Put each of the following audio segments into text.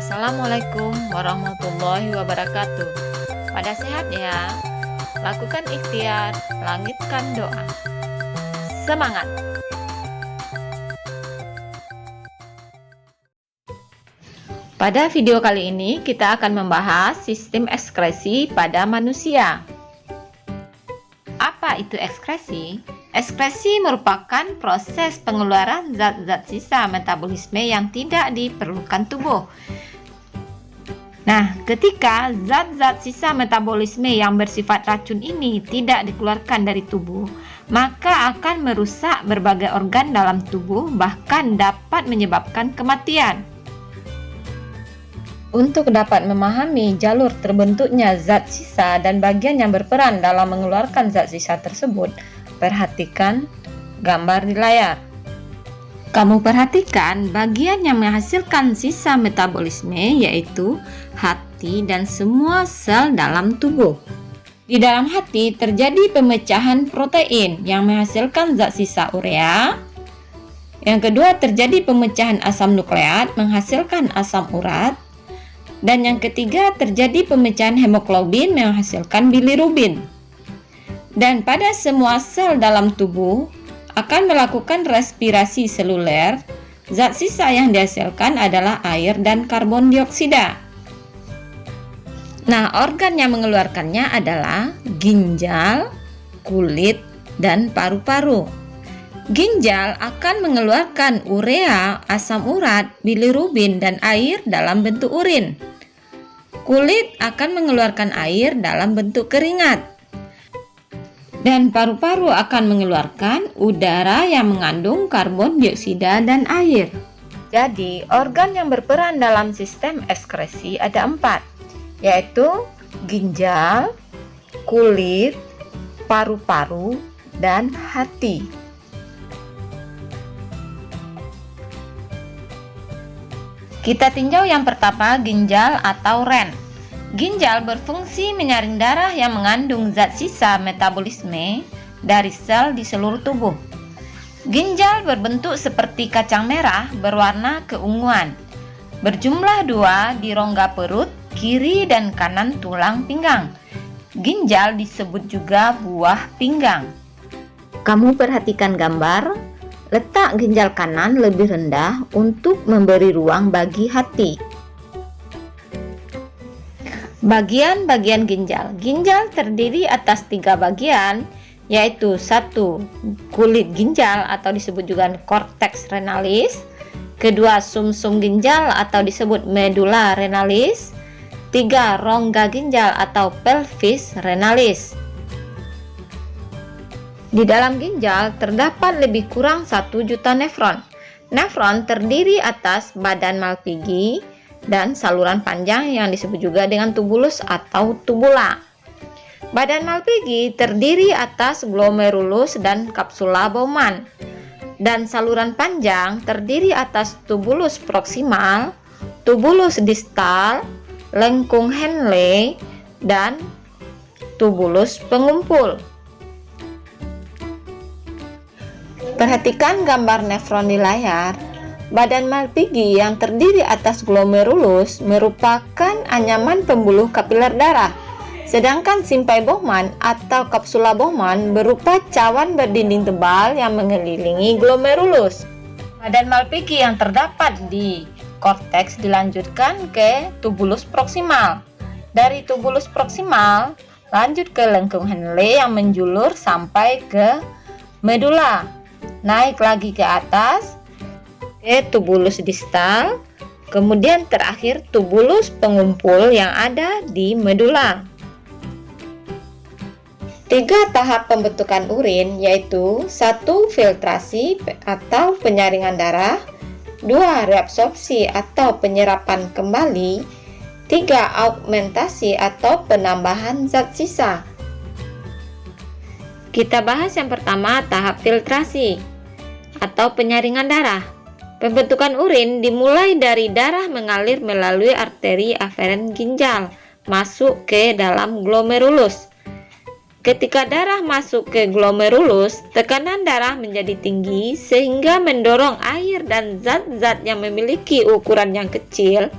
Assalamualaikum warahmatullahi wabarakatuh. Pada sehat ya. Lakukan ikhtiar, langitkan doa. Semangat. Pada video kali ini kita akan membahas sistem ekskresi pada manusia. Apa itu ekskresi? Ekskresi merupakan proses pengeluaran zat-zat sisa metabolisme yang tidak diperlukan tubuh. Nah, ketika zat-zat sisa metabolisme yang bersifat racun ini tidak dikeluarkan dari tubuh, maka akan merusak berbagai organ dalam tubuh, bahkan dapat menyebabkan kematian. Untuk dapat memahami jalur terbentuknya zat sisa dan bagian yang berperan dalam mengeluarkan zat sisa tersebut, perhatikan gambar di layar. Kamu perhatikan bagian yang menghasilkan sisa metabolisme, yaitu hati dan semua sel dalam tubuh. Di dalam hati terjadi pemecahan protein yang menghasilkan zat sisa urea. Yang kedua, terjadi pemecahan asam nukleat menghasilkan asam urat. Dan yang ketiga, terjadi pemecahan hemoglobin menghasilkan bilirubin. Dan pada semua sel dalam tubuh akan melakukan respirasi seluler. Zat sisa yang dihasilkan adalah air dan karbon dioksida. Nah, organ yang mengeluarkannya adalah ginjal, kulit, dan paru-paru. Ginjal akan mengeluarkan urea, asam urat, bilirubin, dan air dalam bentuk urin. Kulit akan mengeluarkan air dalam bentuk keringat. Dan paru-paru akan mengeluarkan udara yang mengandung karbon dioksida dan air. Jadi, organ yang berperan dalam sistem ekskresi ada 4, yaitu ginjal, kulit, paru-paru, dan hati. Kita tinjau yang pertama, ginjal atau ren. Ginjal berfungsi menyaring darah yang mengandung zat sisa metabolisme dari sel di seluruh tubuh. Ginjal berbentuk seperti kacang merah berwarna keunguan. Berjumlah 2 di rongga perut, kiri dan kanan tulang pinggang. Ginjal disebut juga buah pinggang. Kamu perhatikan gambar. Letak ginjal kanan lebih rendah untuk memberi ruang bagi hati. Bagian-bagian ginjal. Ginjal terdiri atas 3 bagian, yaitu 1. Kulit ginjal atau disebut juga cortex renalis. Kedua, sumsum ginjal atau disebut medulla renalis. 3. Rongga ginjal atau pelvis renalis. Di dalam ginjal terdapat lebih kurang 1 juta nefron. Nefron terdiri atas badan Malpighi dan saluran panjang yang disebut juga dengan tubulus atau tubula. Badan Malpighi terdiri atas glomerulus dan kapsula Bowman. Dan saluran panjang terdiri atas tubulus proksimal, tubulus distal, lengkung Henle, dan tubulus pengumpul. Perhatikan gambar nefron di layar. Badan Malpighi yang terdiri atas glomerulus merupakan anyaman pembuluh kapiler darah. Sedangkan simpai Bowman atau kapsula Bowman berupa cawan berdinding tebal yang mengelilingi glomerulus. Badan Malpighi yang terdapat di korteks dilanjutkan ke tubulus proksimal. Dari tubulus proksimal lanjut ke lengkung Henle yang menjulur sampai ke medulla. Naik lagi ke atas ke tubulus distal, kemudian terakhir tubulus pengumpul yang ada di medulla. 3 tahap pembentukan urin, yaitu 1. Filtrasi atau penyaringan darah, 2. Reabsorpsi atau penyerapan kembali, 3. Augmentasi atau penambahan zat sisa. Kita bahas yang pertama, tahap filtrasi atau penyaringan darah. Pembentukan urin dimulai dari darah mengalir melalui arteri aferen ginjal masuk ke dalam glomerulus. Ketika darah masuk ke glomerulus, tekanan darah menjadi tinggi sehingga mendorong air dan zat-zat yang memiliki ukuran yang kecil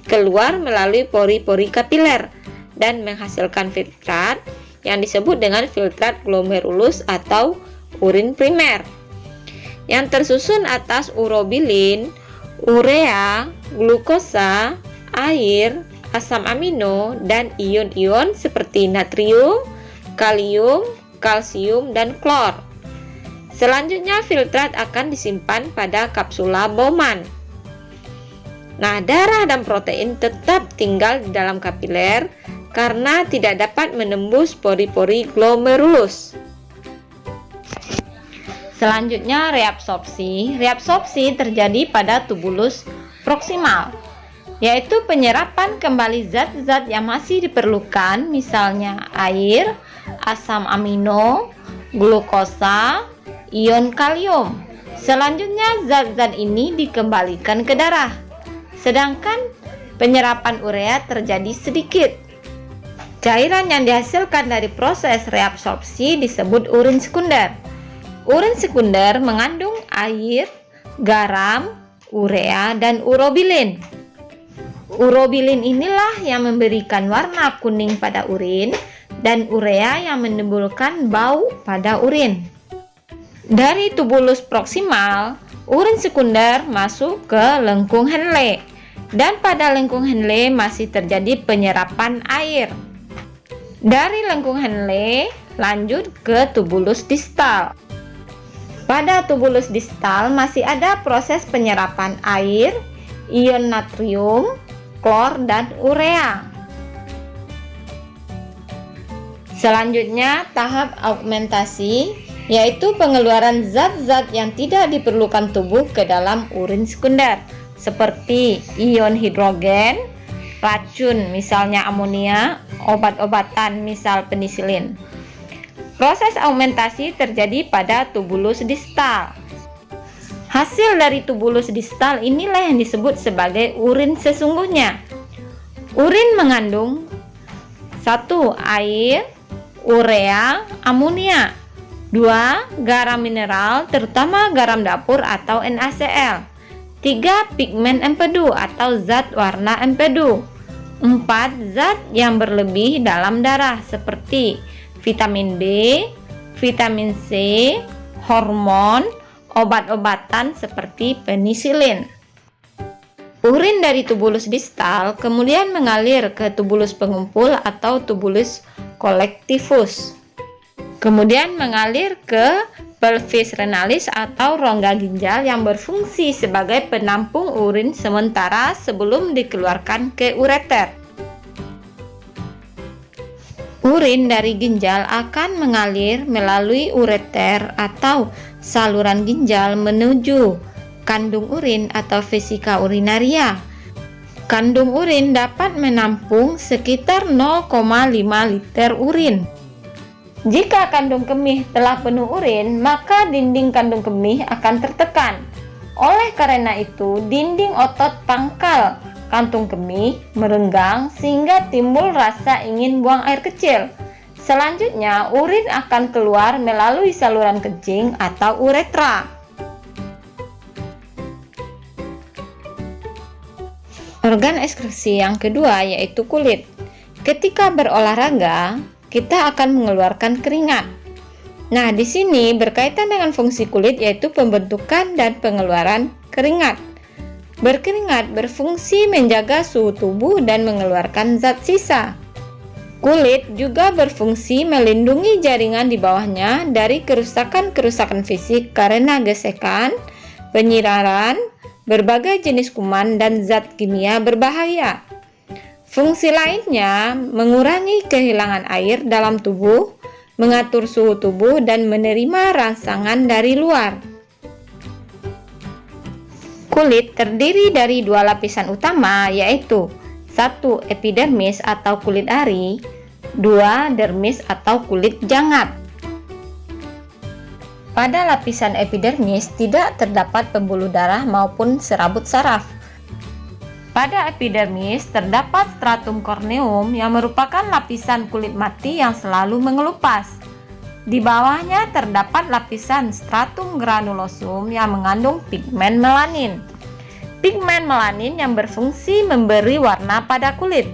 keluar melalui pori-pori kapiler dan menghasilkan filtrat yang disebut dengan filtrat glomerulus atau urin primer, yang tersusun atas urobilin, urea, glukosa, air, asam amino, dan ion-ion seperti natrium, kalium, kalsium, dan klor. Selanjutnya filtrat akan disimpan pada kapsula Bowman. Nah, darah dan protein tetap tinggal di dalam kapiler karena tidak dapat menembus pori-pori glomerulus. Selanjutnya reabsorpsi. Reabsorpsi terjadi pada tubulus proksimal, yaitu penyerapan kembali zat-zat yang masih diperlukan, misalnya air, asam amino, glukosa, ion kalium. Selanjutnya zat-zat ini dikembalikan ke darah, sedangkan penyerapan urea terjadi sedikit. Cairan yang dihasilkan dari proses reabsorpsi disebut urin sekunder. Urin sekunder mengandung air, garam, urea, dan urobilin. Urobilin inilah yang memberikan warna kuning pada urin dan urea yang menimbulkan bau pada urin. Dari tubulus proksimal, urin sekunder masuk ke lengkung Henle, dan pada lengkung Henle masih terjadi penyerapan air. Dari lengkung Henle lanjut ke tubulus distal. Pada tubulus distal masih ada proses penyerapan air, ion natrium, klor, dan urea. Selanjutnya tahap augmentasi, yaitu pengeluaran zat-zat yang tidak diperlukan tubuh ke dalam urin sekunder, seperti ion hidrogen, racun misalnya amonia, obat-obatan misal penisilin. Proses augmentasi terjadi pada tubulus distal. Hasil dari tubulus distal inilah yang disebut sebagai urin sesungguhnya. Urin mengandung 1. Air, urea, amonia. 2. Garam mineral, terutama garam dapur atau NaCl. 3. Pigmen empedu atau zat warna empedu. 4. Zat yang berlebih dalam darah seperti vitamin B, vitamin C, hormon, obat-obatan seperti penisilin. Urin dari tubulus distal kemudian mengalir ke tubulus pengumpul atau tubulus colectivus. Kemudian mengalir ke pelvis renalis atau rongga ginjal yang berfungsi sebagai penampung urin sementara sebelum dikeluarkan ke ureter. Urin dari ginjal akan mengalir melalui ureter atau saluran ginjal menuju kandung urin atau vesika urinaria. Kandung urin dapat menampung sekitar 0,5 liter urin. Jika kandung kemih telah penuh urin, maka dinding kandung kemih akan tertekan. Oleh karena itu, dinding otot pangkal kantung kemih merenggang sehingga timbul rasa ingin buang air kecil. Selanjutnya, urin akan keluar melalui saluran kencing atau uretra. Organ ekskresi yang kedua yaitu kulit. Ketika berolahraga, kita akan mengeluarkan keringat. Nah, di sini berkaitan dengan fungsi kulit yaitu pembentukan dan pengeluaran keringat. Berkeringat berfungsi menjaga suhu tubuh dan mengeluarkan zat sisa. Kulit juga berfungsi melindungi jaringan di bawahnya dari kerusakan-kerusakan fisik karena gesekan, penyiraran, berbagai jenis kuman dan zat kimia berbahaya. Fungsi lainnya mengurangi kehilangan air dalam tubuh, mengatur suhu tubuh, dan menerima rangsangan dari luar. Kulit terdiri dari dua lapisan utama, yaitu 1. Epidermis atau kulit ari, 2. Dermis atau kulit jangap. Pada lapisan epidermis tidak terdapat pembuluh darah maupun serabut saraf. Pada epidermis terdapat stratum corneum yang merupakan lapisan kulit mati yang selalu mengelupas. Di bawahnya terdapat lapisan stratum granulosum yang mengandung pigmen melanin. pigmen melanin yang berfungsi memberi warna pada kulit.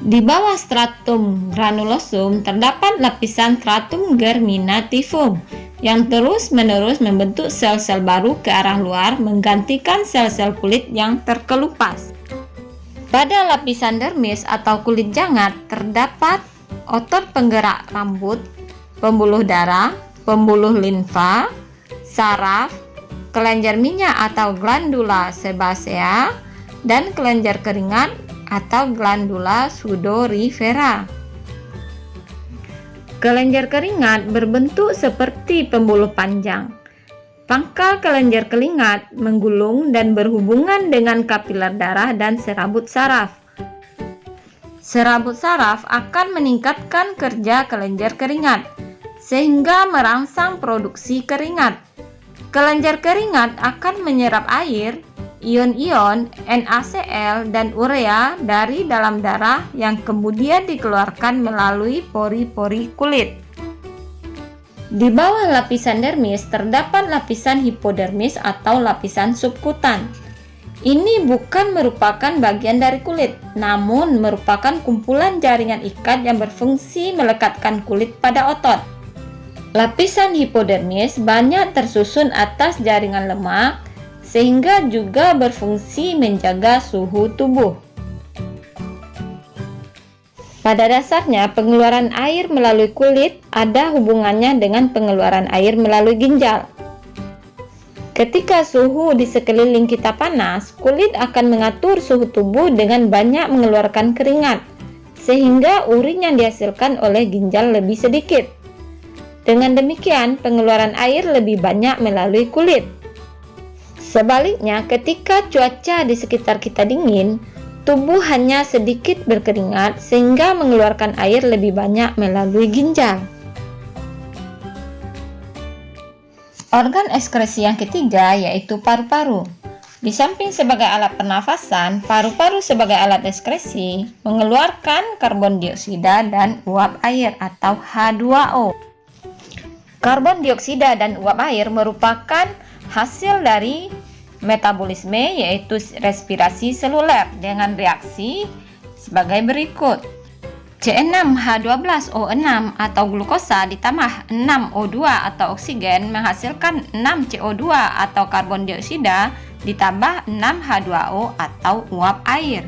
Di bawah stratum granulosum terdapat lapisan stratum germinativum yang terus-menerus membentuk sel-sel baru ke arah luar menggantikan sel-sel kulit yang terkelupas. Pada lapisan dermis atau kulit jangat terdapat otot penggerak rambut, pembuluh darah, pembuluh limfa, saraf, kelenjar minyak atau glandula sebacea, dan kelenjar keringat atau glandula sudorifera. Kelenjar keringat berbentuk seperti pembuluh panjang. Pangkal kelenjar keringat menggulung dan berhubungan dengan kapiler darah dan serabut saraf. Serabut saraf akan meningkatkan kerja kelenjar keringat, sehingga merangsang produksi keringat. Kelenjar keringat akan menyerap air, ion-ion, NaCl, dan urea dari dalam darah yang kemudian dikeluarkan melalui pori-pori kulit. Di bawah lapisan dermis terdapat lapisan hipodermis atau lapisan subkutan. Ini bukan merupakan bagian dari kulit, namun merupakan kumpulan jaringan ikat yang berfungsi melekatkan kulit pada otot. Lapisan hipodermis banyak tersusun atas jaringan lemak, sehingga juga berfungsi menjaga suhu tubuh. Pada dasarnya, pengeluaran air melalui kulit ada hubungannya dengan pengeluaran air melalui ginjal. Ketika suhu di sekeliling kita panas, kulit akan mengatur suhu tubuh dengan banyak mengeluarkan keringat, sehingga urin yang dihasilkan oleh ginjal lebih sedikit. Dengan demikian, pengeluaran air lebih banyak melalui kulit. Sebaliknya, ketika cuaca di sekitar kita dingin, tubuh hanya sedikit berkeringat sehingga mengeluarkan air lebih banyak melalui ginjal. Organ ekskresi yang ketiga yaitu paru-paru. Di samping sebagai alat pernafasan, paru-paru sebagai alat ekskresi mengeluarkan karbon dioksida dan uap air atau H2O. Karbon dioksida dan uap air merupakan hasil dari metabolisme yaitu respirasi seluler dengan reaksi sebagai berikut. C6H12O6 atau glukosa ditambah 6O2 atau oksigen menghasilkan 6CO2 atau karbon dioksida ditambah 6H2O atau uap air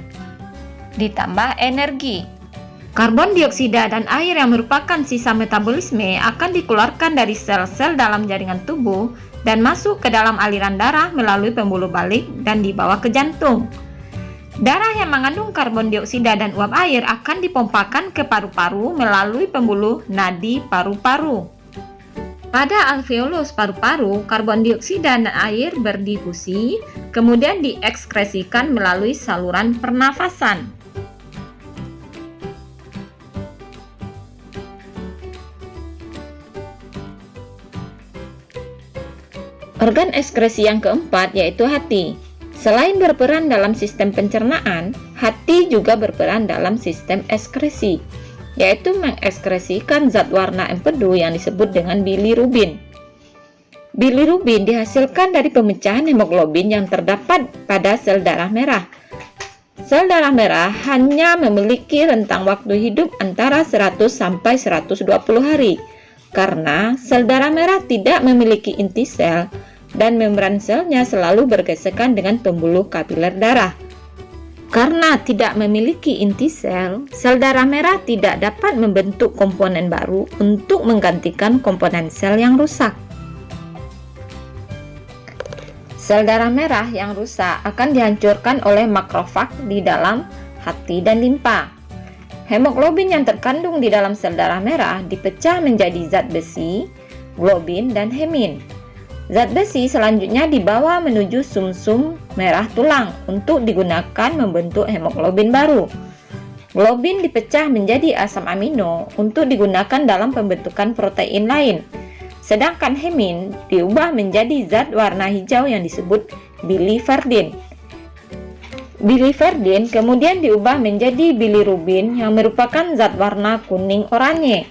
ditambah energi. Karbon dioksida dan air yang merupakan sisa metabolisme akan dikeluarkan dari sel-sel dalam jaringan tubuh dan masuk ke dalam aliran darah melalui pembuluh balik dan dibawa ke jantung. Darah yang mengandung karbon dioksida dan uap air akan dipompakan ke paru-paru melalui pembuluh nadi paru-paru. Pada alveolus paru-paru, karbon dioksida dan air berdifusi, kemudian diekskresikan melalui saluran pernafasan. Organ ekskresi yang keempat yaitu hati. Selain berperan dalam sistem pencernaan, hati juga berperan dalam sistem ekskresi, yaitu mengekskresikan zat warna empedu yang disebut dengan bilirubin. Bilirubin dihasilkan dari pemecahan hemoglobin yang terdapat pada sel darah merah. Sel darah merah hanya memiliki rentang waktu hidup antara 100 sampai 120 hari, karena sel darah merah tidak memiliki inti sel dan membran selnya selalu bergesekan dengan pembuluh kapiler darah. Karena tidak memiliki inti sel, sel darah merah tidak dapat membentuk komponen baru untuk menggantikan komponen sel yang rusak. Sel darah merah yang rusak akan dihancurkan oleh makrofag di dalam hati dan limpa. Hemoglobin yang terkandung di dalam sel darah merah dipecah menjadi zat besi, globin, dan hemin. Zat besi selanjutnya dibawa menuju sumsum merah tulang untuk digunakan membentuk hemoglobin baru. Globin dipecah menjadi asam amino untuk digunakan dalam pembentukan protein lain. Sedangkan hemin diubah menjadi zat warna hijau yang disebut biliverdin. Biliverdin kemudian diubah menjadi bilirubin yang merupakan zat warna kuning oranye.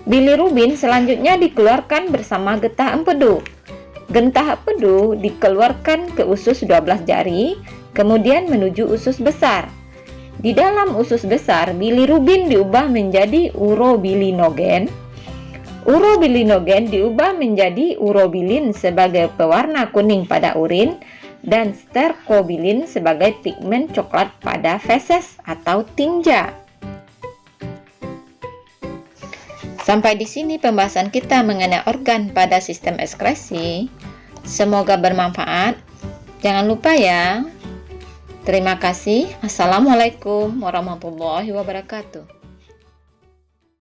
Bilirubin selanjutnya dikeluarkan bersama getah empedu. Gentah empedu dikeluarkan ke usus 12 jari, kemudian menuju usus besar. Di dalam usus besar, bilirubin diubah menjadi urobilinogen. Urobilinogen diubah menjadi urobilin sebagai pewarna kuning pada urin dan sterkobilin sebagai pigmen coklat pada feses atau tinja. Sampai di sini pembahasan kita mengenai organ pada sistem ekskresi. Semoga bermanfaat. Jangan lupa ya. Terima kasih. Assalamualaikum warahmatullahi wabarakatuh.